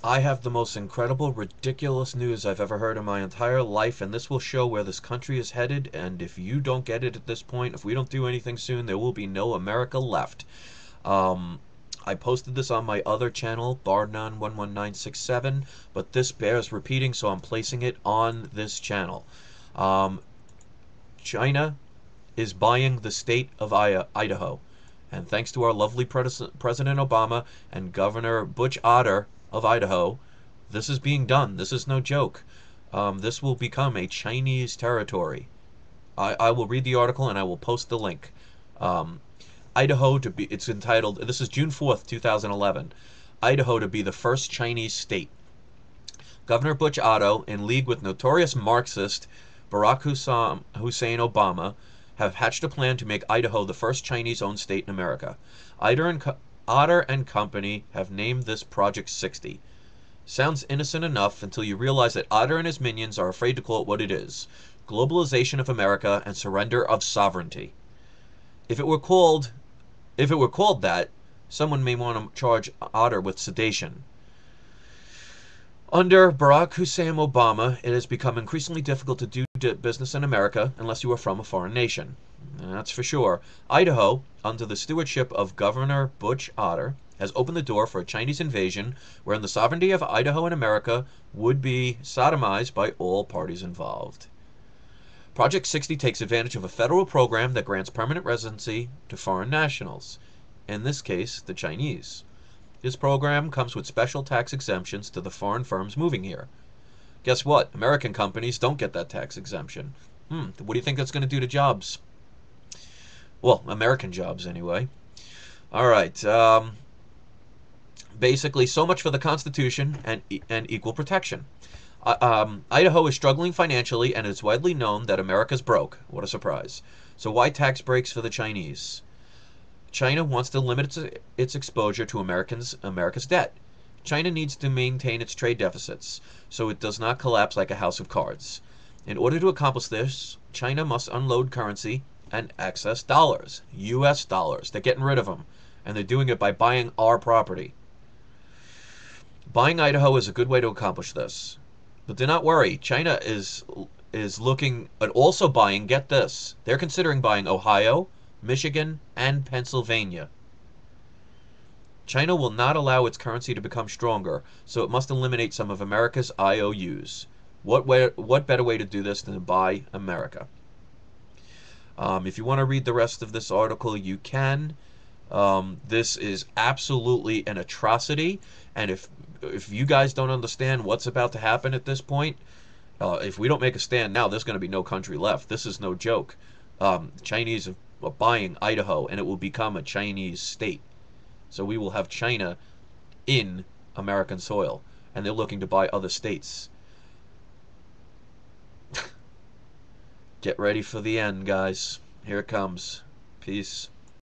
I have the most incredible, ridiculous news I've ever heard in my entire life, and this will show where this country is headed. And if you don't get it at this point, if we don't do anything soon, there will be no America left. Um, I posted this on my other channel, Barnon11967, but this bears repeating, so I'm placing it on this channel. Um, China is buying the state of Idaho. And thanks to our lovely President Obama and Governor Butch Otter of Idaho, this is being done. This is no joke. This will become a Chinese territory. I will read the article and I will post the link. Um, Idaho to be, it's entitled, this is June 4th, 2011. Idaho to be the first Chinese state. Governor Butch Otto, in league with notorious Marxist Barack Hussein Obama, have hatched a plan to make Idaho the first Chinese-owned state in America. Otter and Company have named this Project 60. Sounds innocent enough until you realize that Otter and his minions are afraid to call it what it is: globalization of America and surrender of sovereignty. If it were called that, someone may want to charge Otter with sedation. Under Barack Hussein Obama, it has become increasingly difficult to do business in America unless you are from a foreign nation. That's for sure. Idaho, under the stewardship of Governor Butch Otter, has opened the door for a Chinese invasion wherein the sovereignty of Idaho and America would be sodomized by all parties involved. Project 60 takes advantage of a federal program that grants permanent residency to foreign nationals, in this case, the Chinese. This program comes with special tax exemptions to the foreign firms moving here. Guess what? American companies don't get that tax exemption. What do you think that's going to do to jobs? Well, American jobs anyway. All right. Basically, so much for the Constitution and equal protection. Idaho is struggling financially, and it's widely known that America's broke. What a surprise. So why tax breaks for the Chinese? China wants to limit its exposure to America's debt. China needs to maintain its trade deficits so it does not collapse like a house of cards. In order to accomplish this, China must unload currency and access dollars, US dollars. They're getting rid of them, and they're doing it by buying our property. Buying Idaho is a good way to accomplish this. But do not worry, China is looking at also buying, get this, they're considering buying Ohio, Michigan, and Pennsylvania. China will not allow its currency to become stronger, so it must eliminate some of America's IOUs. What better way to do this than to buy America? If you want to read the rest of this article, you can. This is absolutely an atrocity, and if you guys don't understand what's about to happen at this point, if we don't make a stand now, there's going to be no country left. This is no joke. Chinese are buying Idaho, and it will become a Chinese state. So we will have China in American soil, and they're looking to buy other states. Get ready for the end, guys. Here it comes. Peace.